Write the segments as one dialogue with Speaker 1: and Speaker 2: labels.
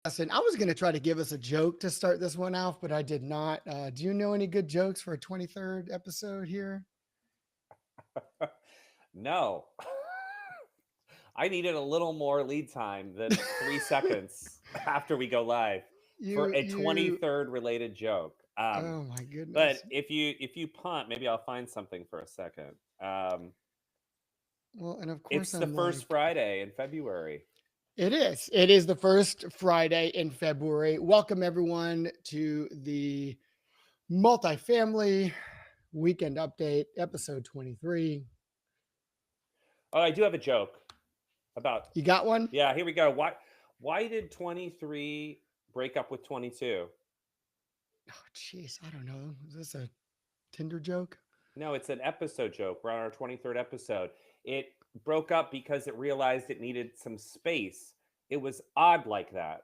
Speaker 1: Justin, I was going to try to give us a joke to start this one off, but I did not. Do you know any good jokes for a 23rd episode here?
Speaker 2: No. I needed a little more lead time than 3 seconds after we go live for
Speaker 1: You,
Speaker 2: a
Speaker 1: you,
Speaker 2: 23rd related joke.
Speaker 1: oh my
Speaker 2: But
Speaker 1: goodness.
Speaker 2: if you punt, maybe I'll find something for a second.
Speaker 1: Well, and of course
Speaker 2: It's the
Speaker 1: I'm
Speaker 2: first
Speaker 1: like,
Speaker 2: Friday in February.
Speaker 1: it is. It is the first Friday in February. Welcome everyone to the multifamily weekend update, episode 23.
Speaker 2: Oh, I do have a joke about.
Speaker 1: You got one?
Speaker 2: Yeah, here we go. Why did 23 break up with 22?
Speaker 1: Oh, jeez. I don't know. Is this a Tinder joke?
Speaker 2: No, it's an episode joke. We're on our 23rd episode. It broke up because it realized it needed some space. It was odd like that.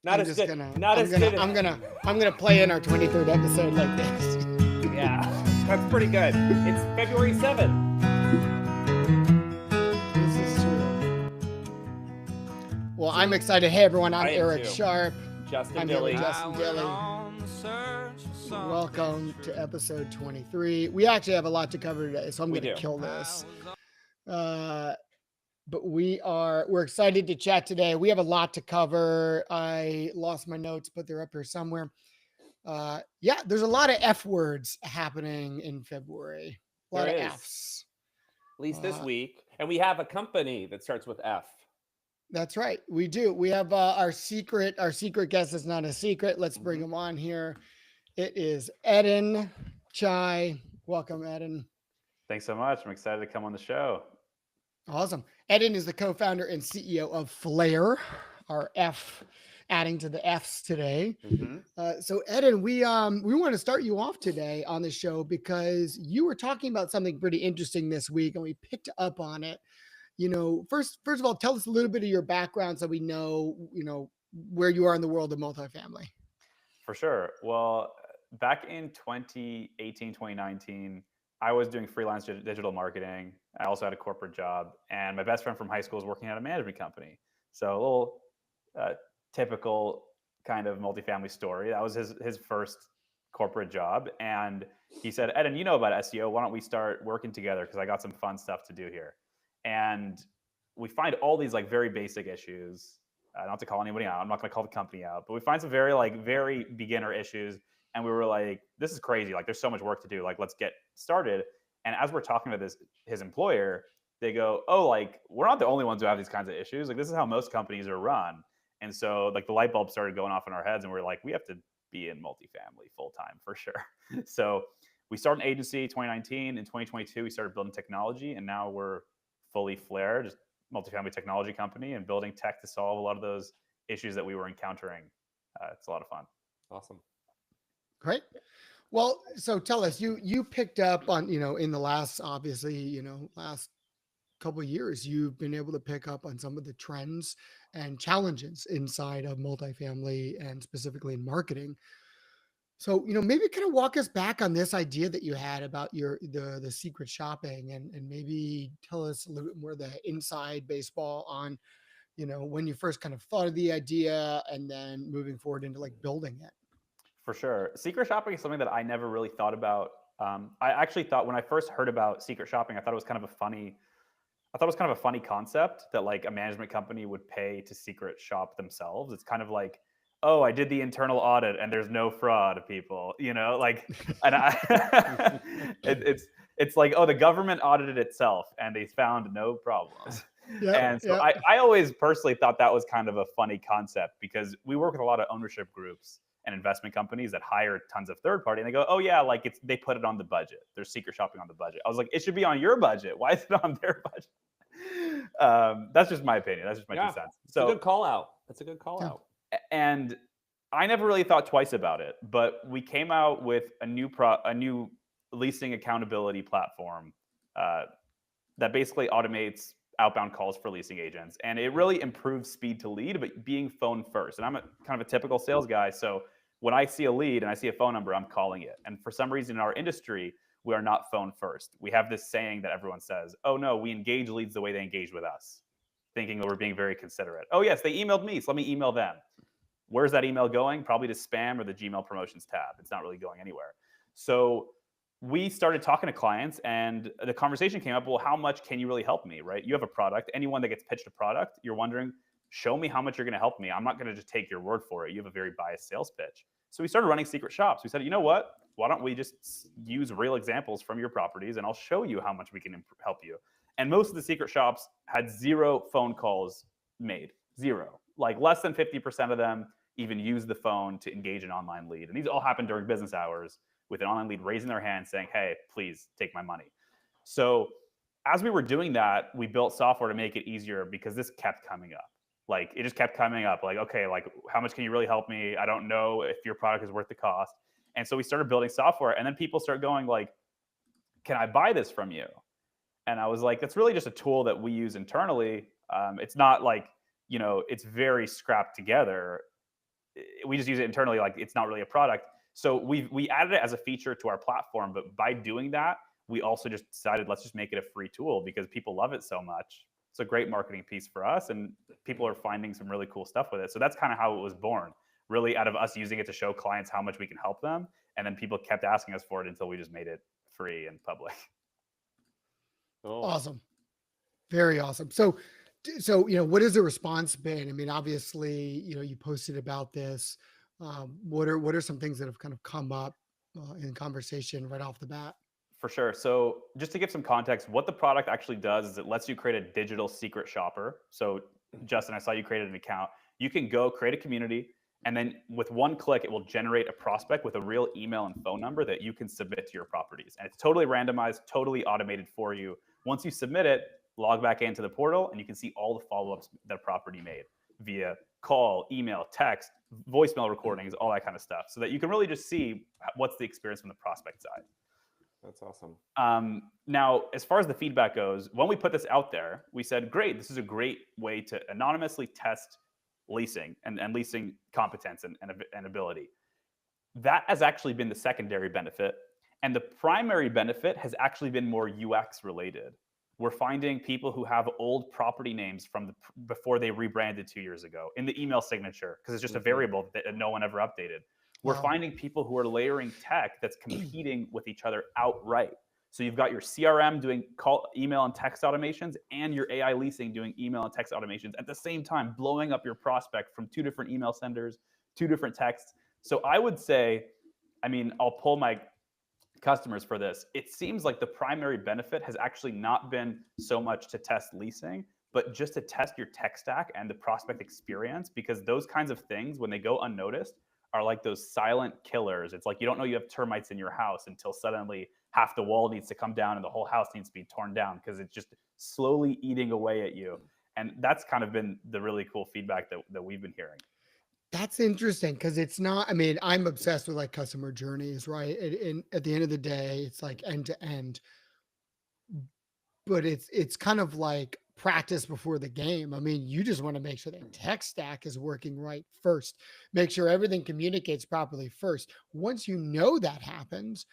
Speaker 2: Not
Speaker 1: I'm
Speaker 2: as
Speaker 1: just
Speaker 2: good.
Speaker 1: gonna,
Speaker 2: Not
Speaker 1: I'm
Speaker 2: as
Speaker 1: gonna,
Speaker 2: good.
Speaker 1: I'm gonna, I'm gonna play in our 23rd episode like this.
Speaker 2: Yeah, that's pretty good. It's February 7th.
Speaker 1: This is true. Well, I'm excited. Hey, everyone. I'm
Speaker 2: I am
Speaker 1: Eric
Speaker 2: too.
Speaker 1: Sharpe.
Speaker 2: Justin
Speaker 1: I'm here with
Speaker 2: Dilley.
Speaker 1: Justin Dilley. Welcome to episode 23. We actually have a lot to cover today, so I'm
Speaker 2: We
Speaker 1: going to
Speaker 2: do.
Speaker 1: kill this. But we're excited to chat today. We have a lot to cover. I lost my notes, but they're up here somewhere. Yeah, there's a lot of F words happening in February. A lot
Speaker 2: There
Speaker 1: of
Speaker 2: is.
Speaker 1: Fs.
Speaker 2: At least this
Speaker 1: Uh,
Speaker 2: week. And we have a company that starts with F.
Speaker 1: That's right. We do. We have our secret guest is not a secret. Let's bring
Speaker 2: Mhm.
Speaker 1: him on here. It is Eden Chai. Welcome, Eden.
Speaker 3: Thanks so much. I'm excited to come on the show.
Speaker 1: Awesome. Eden is the co-founder and CEO of Flair, our F, adding to the Fs today.
Speaker 2: Mhm.
Speaker 1: So Eden, we want to start you off today on the show because you were talking about something pretty interesting this week, and we picked up on it. First of all, tell us a little bit of your background so we know, where you are in the world of multifamily.
Speaker 3: For sure. Well, back in 2018, 2019, I was doing freelance digital marketing. I also had a corporate job, and my best friend from high school was working at a management company. So a little uh, typical kind of multifamily story. That was his first corporate job, and he said, "Eden, you know about SEO. Why don't we start working together? Because I got some fun stuff to do here." And we find all these like very basic issues. Not to call anybody out. I'm not going to call the company out, but we find some very beginner issues, and we were like, "This is crazy! Like, there's so much work to do. Like, let's get started." And as we're talking to his employer, they go, "Oh, like we're not the only ones who have these kinds of issues. Like, this is how most companies are run." And so, like, the light bulb started going off in our heads, and we're like, "We have to be in multifamily full time for sure." So we started an agency 2019. In 2022, we started building technology, and now we're fully Flair, just multifamily technology company, and building tech to solve a lot of those issues that we were encountering. It's a lot of fun.
Speaker 2: Awesome.
Speaker 1: Great. Well, so tell us, you picked up on, in the last, obviously, last couple of years, you've been able to pick up on some of the trends and challenges inside of multifamily and specifically in marketing. So, maybe kind of walk us back on this idea that you had about the secret shopping and maybe tell us a little bit more the inside baseball on, when you first kind of thought of the idea and then moving forward into like building it.
Speaker 3: For sure. Secret shopping is something that I never really thought about. I actually thought when I first heard about secret shopping, I thought it was kind of a funny concept that like a management company would pay to secret shop themselves. It's kind of like, oh, I did the internal audit and there's no fraud, people, like, and it's like, oh, the government audited itself and they found no problems.
Speaker 1: Yep,
Speaker 3: And so
Speaker 1: yep.
Speaker 3: I always personally thought that was kind of a funny concept because we work with a lot of ownership groups and investment companies that hire tons of third party, and they go, oh yeah, like they put it on the budget. There's secret shopping on the budget. I was like, it should be on your budget. Why is it on their budget? That's just my opinion. That's just my 2 cents.
Speaker 2: It's a good call out. That's a good call out.
Speaker 3: And I never really thought twice about it, but we came out with a new leasing accountability platform that basically automates outbound calls for leasing agents, and it really improves speed to lead, but being phone first. And I'm kind of a typical sales guy, so when I see a lead and I see a phone number, I'm calling it. And for some reason in our industry, we are not phone first. We have this saying that everyone says, oh no, we engage leads the way they engage with us, thinking that we're being very considerate. Oh yes, they emailed me, so let me email them. Where's that email going? Probably to spam or the Gmail promotions tab. It's not really going anywhere. So we started talking to clients, and the conversation came up, well, how much can you really help me, right? You have a product. Anyone that gets pitched a product, you're wondering, show me how much you're going to help me. I'm not going to just take your word for it. You have a very biased sales pitch. So we started running secret shops. We said, you know what? Why don't we just use real examples from your properties, and I'll show you how much we can help you. And most of the secret shops had 0 phone calls made. 0. Like less than 50% of them even use the phone to engage an online lead. And these all happen during business hours with an online lead raising their hand saying, hey, please take my money. So as we were doing that, we built software to make it easier because this kept coming up. Like it just kept coming up. Like, okay, like how much can you really help me? I don't know if your product is worth the cost. And so we started building software, and then people start going like, can I buy this from you? And I was like, that's really just a tool that we use internally. It's not like, you know, it's very scrapped together. We just use it internally. Like it's not really a product. So we added it as a feature to our platform. But by doing that, we also just decided, let's just make it a free tool because people love it so much. It's a great marketing piece for us, and people are finding some really cool stuff with it. So that's kind of how it was born, really out of us using it to show clients how much we can help them. And then people kept asking us for it until we just made it free and public.
Speaker 2: Cool.
Speaker 1: Awesome. Very awesome. So, you know, what has the response been? I mean, obviously, you know, you posted about this. What are some things that have kind of come up in conversation right off the bat?
Speaker 3: For sure. So just to give some context, what the product actually does is it lets you create a digital secret shopper. So Justin, I saw you created an account. You can go create a community, and then with one click, it will generate a prospect with a real email and phone number that you can submit to your properties. And it's totally randomized, totally automated for you. Once you submit it, log back into the portal, and you can see all the follow-ups that a property made via call, email, text, voicemail recordings, all that kind of stuff, so that you can really just see what's the experience from the prospect side.
Speaker 2: That's awesome.
Speaker 3: Now, as far as the feedback goes, when we put this out there, we said, great, this is a great way to anonymously test leasing and leasing competence and ability. That has actually been the secondary benefit. And the primary benefit has actually been more UX related. We're finding people who have old property names from before they rebranded 2 years ago in the email signature, because it's just a variable that no one ever updated. We're finding people who are layering tech that's competing with each other outright. So you've got your CRM doing email and text automations, and your AI leasing doing email and text automations at the same time, blowing up your prospect from 2 different email senders, 2 different texts. So I would say, I mean, I'll pull my customers for this. It seems like the primary benefit has actually not been so much to test leasing, but just to test your tech stack and the prospect experience, because those kinds of things, when they go unnoticed, are like those silent killers. It's like you don't know you have termites in your house until suddenly half the wall needs to come down and the whole house needs to be torn down because it's just slowly eating away at you. And that's kind of been the really cool feedback that we've been hearing.
Speaker 1: That's interesting because it's not, I mean, I'm obsessed with like customer journeys, right? And at the end of the day, it's like end to end, but it's kind of like practice before the game. I mean, you just want to make sure that tech stack is working right first, make sure everything communicates properly first. Once you know that happens,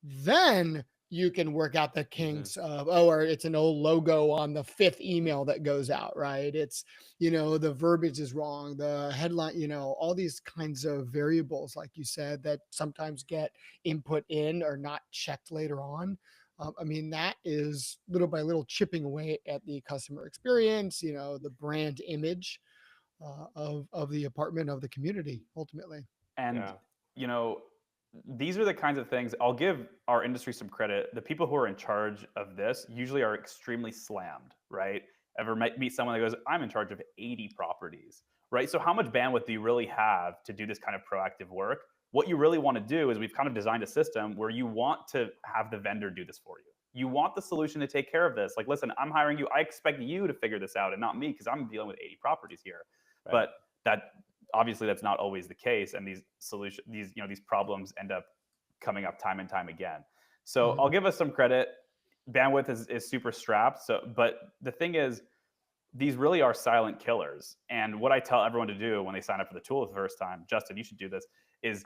Speaker 1: then you can work out the kinks of, or it's an old logo on the 5th email that goes out, right? It's, you know, the verbiage is wrong, the headline, you know, all these kinds of variables, like you said, that sometimes get input in or not checked later on. I mean, that is little by little chipping away at the customer experience, you know, the brand image of the apartment, of the community, ultimately.
Speaker 3: And, you know, these are the kinds of things, I'll give our industry some credit. The people who are in charge of this usually are extremely slammed, right? Ever meet someone that goes, I'm in charge of 80 properties, right? So how much bandwidth do you really have to do this kind of proactive work? What you really want to do is we've kind of designed a system where you want to have the vendor do this for you. You want the solution to take care of this. Like, listen, I'm hiring you. I expect you to figure this out and not me, because I'm dealing with 80 properties here. Right. But that obviously that's not always the case. And these solutions, these problems end up coming up time and time again. So I'll give us some credit. Bandwidth is super strapped. So, but the thing is, these really are silent killers. And what I tell everyone to do when they sign up for the tool the first time, Justin, you should do this, is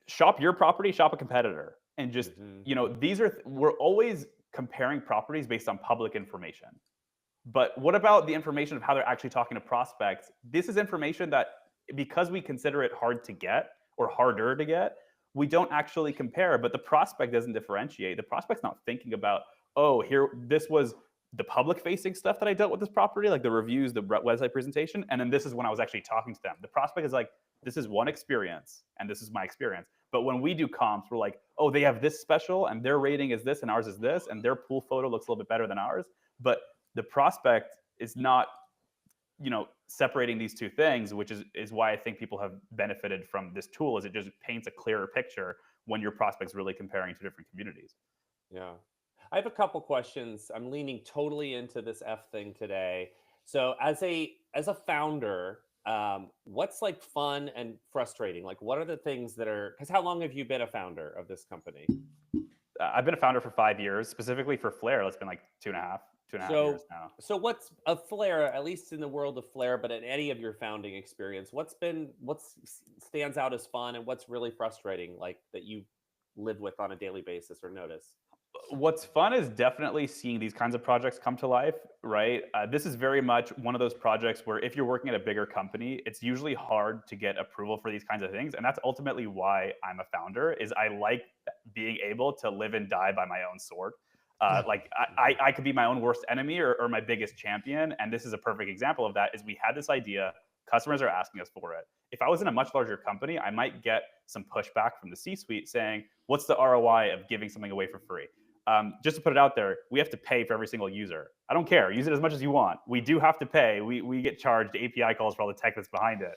Speaker 3: shop your property, shop a competitor. and just,
Speaker 2: Mhm.
Speaker 3: we're always comparing properties based on public information. But what about the information of how they're actually talking to prospects? This is information that, because we consider it hard to get or harder to get, we don't actually compare. But the prospect doesn't differentiate. The prospect's not thinking about, oh, here, this was the public facing stuff that I dealt with this property, like the reviews, the website presentation. And then this is when I was actually talking to them. The prospect is like, this is one experience and this is my experience. But when we do comps, we're like, oh, they have this special and their rating is this and ours is this, and their pool photo looks a little bit better than ours. But the prospect is not, separating these two things, which is why I think people have benefited from this tool, is it just paints a clearer picture when your prospect's really comparing to different communities.
Speaker 2: Yeah. I have a couple questions. I'm leaning totally into this F thing today. So as a founder, what's like fun and frustrating? Like what are the things that are, because how long have you been a founder of this company?
Speaker 3: I've been a founder for 5 years, specifically for Flair. That's been like two and a half years
Speaker 2: So
Speaker 3: now.
Speaker 2: so what's a Flair, at least in the world of Flair, but in any of your founding experience, what's stands out as fun and what's really frustrating, like that you live with on a daily basis or notice?
Speaker 3: What's fun is definitely seeing these kinds of projects come to life, right? This is very much one of those projects where if you're working at a bigger company, it's usually hard to get approval for these kinds of things. And that's ultimately why I'm a founder, is I like being able to live and die by my own sword.
Speaker 1: Yeah.
Speaker 3: Like I could be my own worst enemy or my biggest champion. And this is a perfect example of that. Is we had this idea, customers are asking us for it. If I was in a much larger company, I might get some pushback from the C-suite saying, what's the ROI of giving something away for free? Just to put it out there, we have to pay for every single user. I don't care. Use it as much as you want. We do have to pay. We get charged API calls for all the tech that's behind it.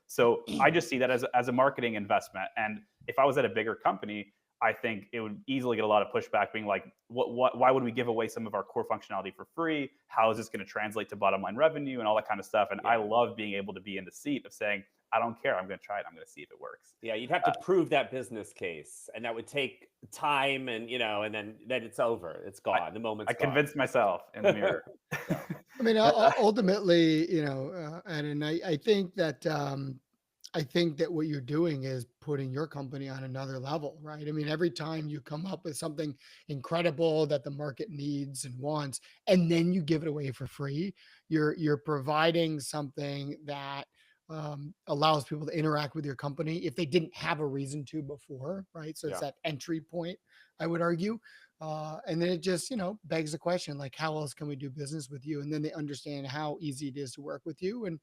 Speaker 3: So I just see that as a marketing investment. And if I was at a bigger company, I think it would easily get a lot of pushback, being like, why would we give away some of our core functionality for free? How is this going to translate to bottom line revenue and all that kind of stuff? And I love being able to be in the seat of saying, I don't care. I'm going to try it. I'm going to see if it works.
Speaker 2: Yeah, you'd have to prove that business case, and that would take time, and and then it's over. It's gone. The moment's
Speaker 3: I
Speaker 2: gone.
Speaker 3: convinced myself in the mirror.
Speaker 2: Yeah.
Speaker 1: I mean, ultimately, and I think that what you're doing is putting your company on another level, right? I mean, every time you come up with something incredible that the market needs and wants, and then you give it away for free, you're providing something that allows people to interact with your company if they didn't have a reason to before, right? So it's
Speaker 2: Yeah.
Speaker 1: that entry point, I would argue. And then it just, begs the question, like, how else can we do business with you? And then they understand how easy it is to work with you. And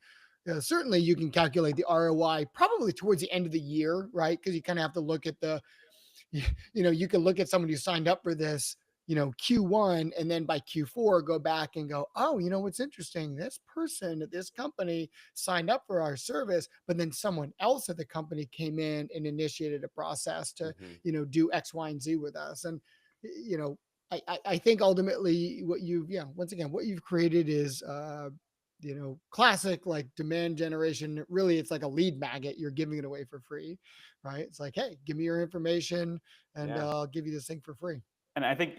Speaker 1: certainly you can calculate the ROI probably towards the end of the year, right? Because you kind of have to look at you can look at someone who signed up for this, Q1, and then by Q4 go back and go, oh, what's interesting? This person at this company signed up for our service, but then someone else at the company came in and initiated a process to,
Speaker 2: Mhm.
Speaker 1: do X, Y, and Z with us. And, I think ultimately once again, what you've created is, classic like demand generation. Really, it's like a lead magnet. You're giving it away for free, right? It's like, hey, give me your information and
Speaker 2: Yeah.
Speaker 1: I'll give you this thing for free.
Speaker 3: And I think,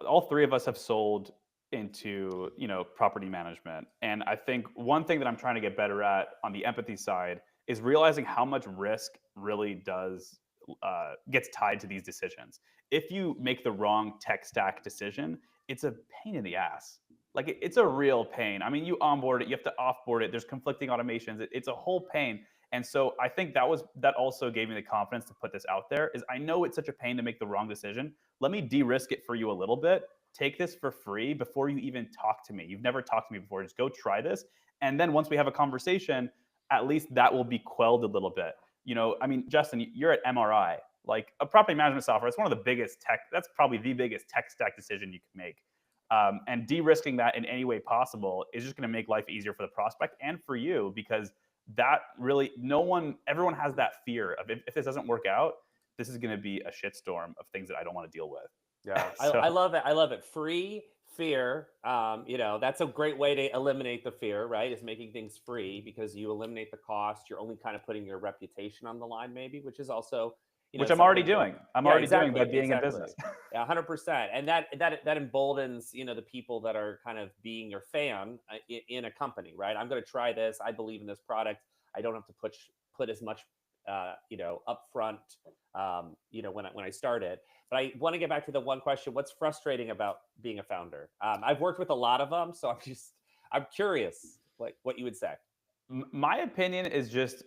Speaker 3: all three of us have sold into, property management. And I think one thing that I'm trying to get better at on the empathy side is realizing how much risk really gets tied to these decisions. If you make the wrong tech stack decision, it's a pain in the ass. Like it's a real pain. I mean, you onboard it, you have to offboard it. There's conflicting automations. It's a whole pain. And so I think that also gave me the confidence to put this out there. Is I know it's such a pain to make the wrong decision. Let me de-risk it for you a little bit. Take this for free before you even talk to me. You've never talked to me before. Just go try this. And then once we have a conversation, at least that will be quelled a little bit. I mean, Justin, you're at MRI, like a property management software. It's one of the biggest tech, that's probably the biggest tech stack decision you can make. And de-risking that in any way possible is just going to make life easier for the prospect and for you, because that really, everyone has that fear of if this doesn't work out, this is going to be a shitstorm of things that I don't want to deal with.
Speaker 2: Yeah, I
Speaker 3: So,
Speaker 2: love it. I love it. Free fear. That's a great way to eliminate the fear, right? Is making things free because you eliminate the cost. You're only kind of putting your reputation on the line, maybe, which is also,
Speaker 3: which I'm already
Speaker 2: something that.
Speaker 3: doing. I'm
Speaker 2: Yeah,
Speaker 3: already doing by
Speaker 2: exactly,
Speaker 3: being in
Speaker 2: exactly.
Speaker 3: business.
Speaker 2: Yeah, 100%. And that emboldens, the people that are kind of being your fan in a company, right? I'm going to try this. I believe in this product. I don't have to put as much, upfront, when I start it. But I want to get back to the one question: what's frustrating about being a founder? I've worked with a lot of them, so I'm curious, like what you would say.
Speaker 3: My opinion is just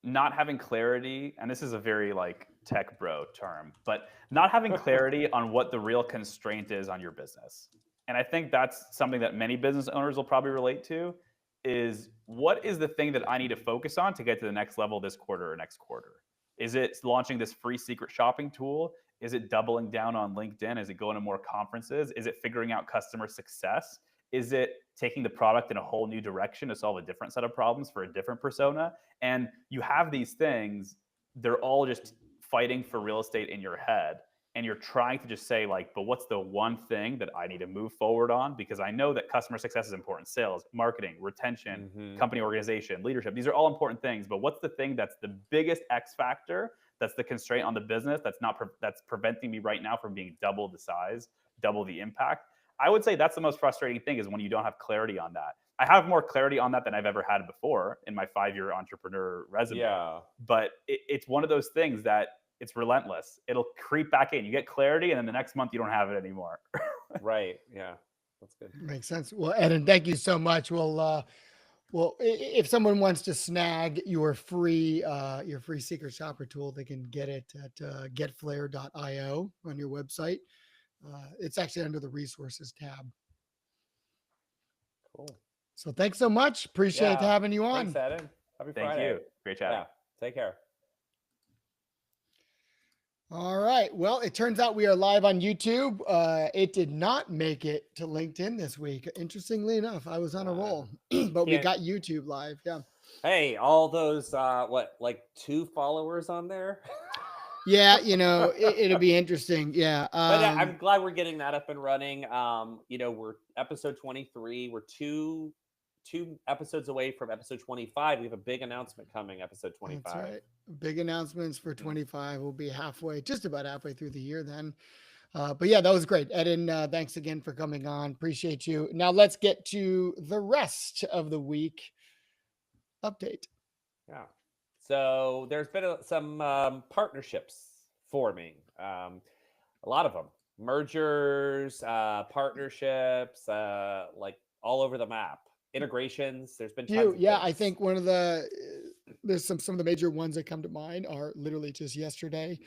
Speaker 3: not having clarity, and this is a very like tech bro term, but not having clarity on what the real constraint is on your business. And I think that's something that many business owners will probably relate to is what is the thing that I need to focus on to get to the next level this quarter or next quarter? Is it launching this free secret shopping tool? Is it doubling down on LinkedIn? Is it going to more conferences? Is it figuring out customer success? Is it taking the product in a whole new direction to solve a different set of problems for a different persona? And you have these things, they're all just fighting for real estate in your head. And you're trying to just say, like, but what's the one thing that I need to move forward on? Because I know that customer success is important, sales, marketing, retention, company organization, leadership. These are all important things. But what's the thing that's the biggest X factor? That's the constraint on the business that's preventing me right now from being double the size, double the impact. I would say that's the most frustrating thing is when you don't have clarity on that. I have more clarity on that than I've ever had before in my 5-year entrepreneur resume.
Speaker 2: Yeah.
Speaker 3: But it's one of those things that it's relentless. It'll creep back in. You get clarity, and then the next month you don't have it anymore.
Speaker 2: Right. Yeah. That's good.
Speaker 1: Makes sense. Well, Ed, thank you so much. Well, if someone wants to snag your free secret shopper tool, they can get it at getflair.io on your website. It's actually under the resources tab.
Speaker 2: Cool.
Speaker 1: So thanks so much. Appreciate having you on.
Speaker 2: Thanks, Adam. Happy
Speaker 3: Thank
Speaker 2: Friday.
Speaker 3: you. Great chatting.
Speaker 2: Yeah. Take care.
Speaker 1: All right. Well, it turns out we are live on YouTube. It did not make it to LinkedIn this week. Interestingly enough, I was on a roll, but we got YouTube live. Yeah.
Speaker 2: Hey, all those like 2 followers on there?
Speaker 1: Yeah, it'll be interesting. Yeah.
Speaker 2: But I'm glad we're getting that up and running. We're episode 23. We're two episodes away from episode 25. We have a big announcement coming, episode 25.
Speaker 1: That's right. Big announcements for 25. We'll be just about halfway through the year then. But yeah, that was great. Eden, thanks again for coming on. Appreciate you. Now let's get to the rest of the week update.
Speaker 2: Yeah. So there's been some partnerships forming. A lot of them. Mergers, partnerships, like all over the map. Integrations. There's been tons of things.
Speaker 1: I think one of there's some of the major ones that come to mind are literally just yesterday.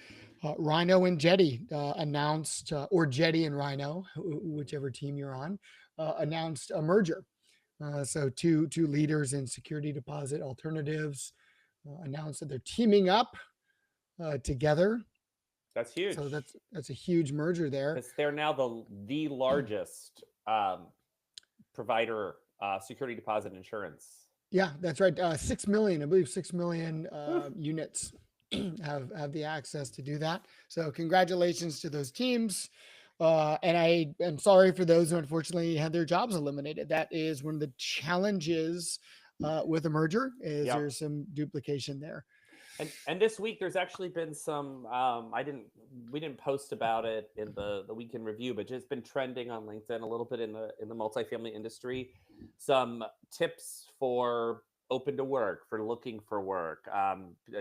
Speaker 1: Rhino and Jetty announced, or Jetty and Rhino, whichever team you're on, announced a merger. So two leaders in security deposit alternatives announced that they're teaming up together.
Speaker 2: That's huge.
Speaker 1: So that's a huge merger there.
Speaker 2: Because they're now the largest provider security deposit insurance.
Speaker 1: Yeah, that's right. 6 million, I believe 6 million units have the access to do that. So congratulations to those teams. And I am sorry for those who unfortunately had their jobs eliminated. That is one of the challenges with a merger is there's some duplication there.
Speaker 2: And this week there's actually been some we didn't post about it in the weekend review, but just been trending on LinkedIn a little bit in the multifamily industry. Some tips for open to work, for looking for work.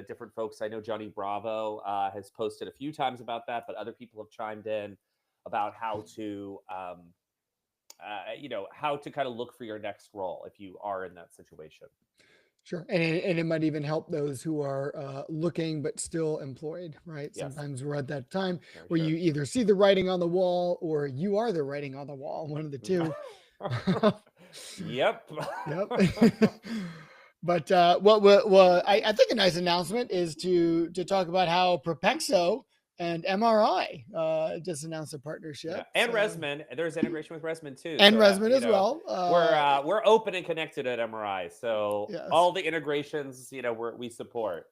Speaker 2: Different folks, I know Johnny Bravo has posted a few times about that, but other people have chimed in about how to how to kind of look for your next role if you are in that situation.
Speaker 1: Sure. And it might even help those who are looking but still employed, right?
Speaker 2: Yes.
Speaker 1: Sometimes we're at that time where you either see the writing on the wall or you are the writing on the wall, one of the two.
Speaker 2: Yep.
Speaker 1: But well, I think a nice announcement is to talk about how Propexo and MRI just announced a partnership.
Speaker 2: Yeah. And Resman. There's integration with Resman too.
Speaker 1: And Resman as well.
Speaker 2: We're open and connected at MRI. So all the integrations, we support.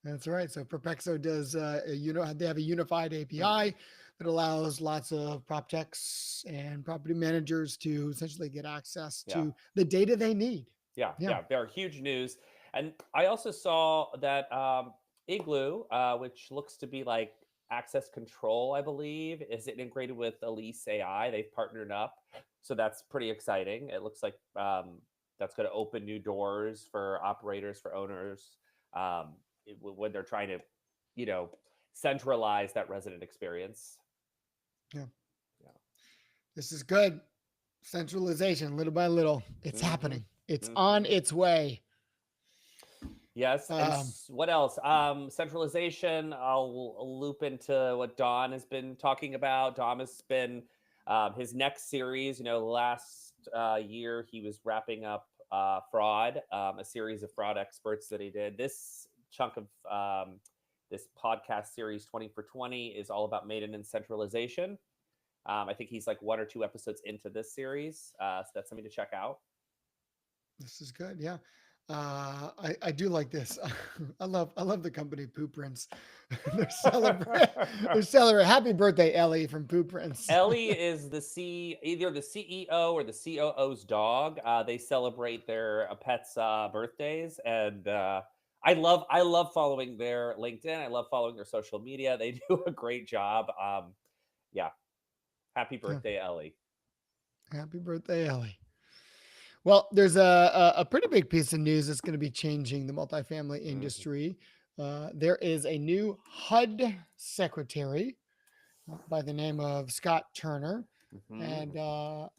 Speaker 1: That's right. So Propexo does, they have a unified API that allows lots of prop techs and property managers to essentially get access to the data they need.
Speaker 2: Yeah. They're huge news. And I also saw that Igloo, which looks to be like access control, I believe, is integrated with Elise AI. They've partnered up. So that's pretty exciting. It looks like that's going to open new doors for operators, for owners, when they're trying to, centralize that resident experience.
Speaker 1: Yeah.
Speaker 2: Yeah.
Speaker 1: This is good. Centralization, little by little. It's
Speaker 2: Mm-hmm.
Speaker 1: happening. It's on
Speaker 2: Mm-hmm.
Speaker 1: its way.
Speaker 2: Yes, and
Speaker 1: Um,
Speaker 2: what else? Centralization. I'll loop into what Don has been talking about. Dom has been his next series. Last year he was wrapping up fraud, a series of fraud experts that he did. This chunk of this podcast series, 20 for 20, is all about maintenance centralization. I think he's like 1 or 2 episodes into this series, so that's something to check out.
Speaker 1: this is good. Yeah. I do like this. I love the company Poo Prince. They're celebrating. Happy birthday, Ellie from Poo Prince.
Speaker 2: Ellie is either the CEO or the COO's dog. They celebrate their pet's birthdays, and I love following their LinkedIn. I love following their social media. They do a great job. Yeah, happy
Speaker 1: Yeah.
Speaker 2: birthday, Ellie.
Speaker 1: Happy birthday, Ellie. Well, there's a pretty big piece of news that's going to be changing the multifamily
Speaker 2: Mhm.
Speaker 1: industry. There is a new HUD secretary by the name of Scott Turner,
Speaker 2: Mhm.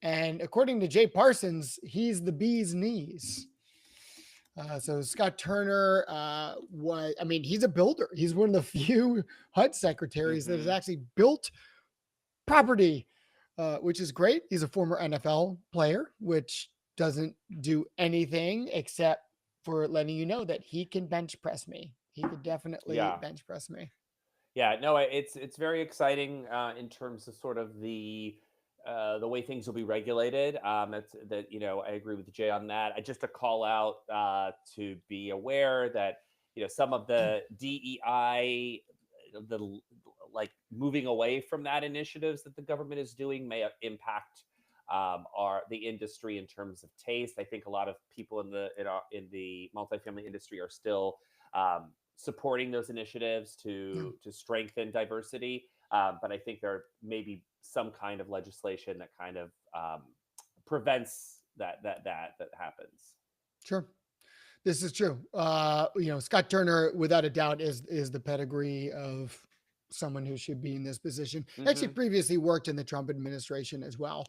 Speaker 1: and according to Jay Parsons, he's the bee's knees. So Scott Turner he's a builder. He's one of the few HUD secretaries that has
Speaker 2: Mhm.
Speaker 1: actually built property, which is great. He's a former NFL player, which doesn't do anything except for letting you know that he can bench press me. He could definitely
Speaker 2: Yeah.
Speaker 1: bench press me.
Speaker 2: Yeah, no, it's very exciting in terms of sort of the way things will be regulated. I agree with Jay on that. I just to call out to be aware that some of the DEI, the like moving away from that initiatives that the government is doing may impact the industry in terms of taste. I think a lot of people in the multifamily industry are still supporting those initiatives
Speaker 1: Yeah.
Speaker 2: to strengthen diversity. But I think there may be some kind of legislation that kind of prevents that happens.
Speaker 1: Sure. This is true. Scott Turner, without a doubt, is the pedigree of someone who should be in this position. Actually,
Speaker 2: Hmm.
Speaker 1: previously worked in the Trump administration as well,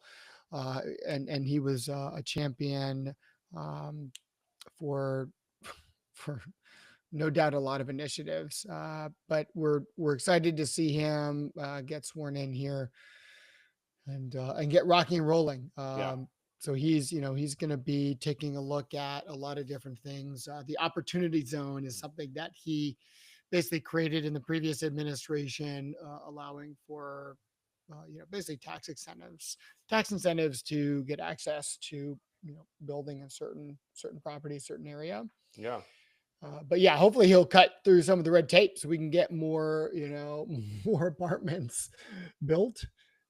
Speaker 1: and he was a champion um, for for no doubt a lot of initiatives. But we're excited to see him get sworn in here and get rocking and rolling.
Speaker 2: Yeah.
Speaker 1: So he's going to be taking a look at a lot of different things. The opportunity zone is something that he basically created in the previous administration, allowing for basically tax incentives to get access to building in certain property, certain area.
Speaker 2: Yeah.
Speaker 1: But yeah, hopefully he'll cut through some of the red tape so we can get more, more apartments built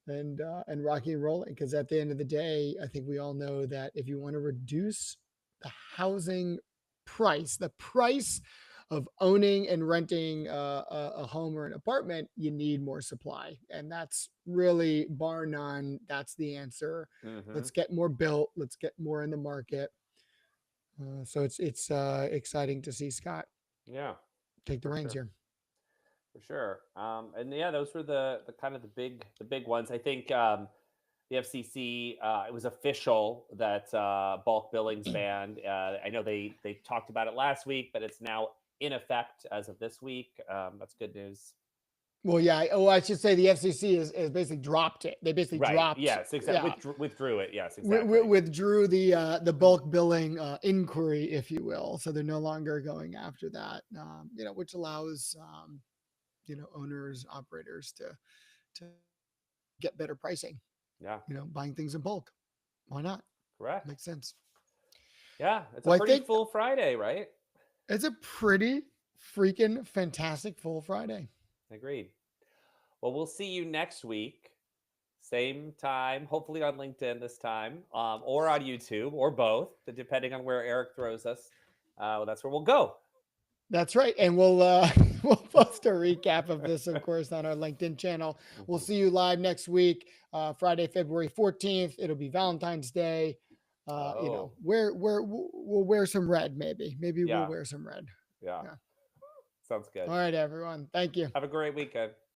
Speaker 1: and rocky and rolling. Because at the end of the day, I think we all know that if you want to reduce the housing price, the price of owning and renting a home or an apartment, you need more supply, and that's really bar none. That's the answer.
Speaker 2: Hmm.
Speaker 1: Let's get more built. Let's get more in the market. So it's exciting to see Scott
Speaker 2: Yeah.
Speaker 1: take the
Speaker 2: For
Speaker 1: reins
Speaker 2: sure.
Speaker 1: here.
Speaker 2: For sure. And yeah, those were the kind of the big ones. I think the FCC, it was official that bulk billings banned. I know they talked about it last week, but it's now in effect as of this week. That's good news.
Speaker 1: Well, yeah. Oh, I should say the FCC is basically dropped it. They basically
Speaker 2: Right.
Speaker 1: dropped,
Speaker 2: Yes. Exactly.
Speaker 1: yeah,
Speaker 2: Withdrew it. Yes. Exactly.
Speaker 1: withdrew the bulk billing inquiry, if you will. So they're no longer going after that. Which allows owners, operators to get better pricing.
Speaker 2: Yeah.
Speaker 1: Buying things in bulk. Why not?
Speaker 2: Correct.
Speaker 1: Makes sense.
Speaker 2: Yeah. It's a
Speaker 1: Well, I
Speaker 2: pretty
Speaker 1: think
Speaker 2: full Friday, right?
Speaker 1: it's a pretty freaking fantastic full Friday.
Speaker 2: Agreed. Well, we'll see you next week. Same time, hopefully on LinkedIn this time, or on YouTube, or both, depending on where Eric throws us. That's where we'll go.
Speaker 1: That's right. And we'll we'll post a recap of this, of course, on our LinkedIn channel. We'll
Speaker 2: Mhm.
Speaker 1: see you live next week, Friday, February 14th. It'll be Valentine's Day.
Speaker 2: Oh,
Speaker 1: We'll wear some red, maybe. Maybe we'll
Speaker 2: yeah,
Speaker 1: wear some red.
Speaker 2: yeah.
Speaker 1: Yeah.
Speaker 2: Sounds good.
Speaker 1: All right, everyone. Thank you.
Speaker 2: Have a great weekend.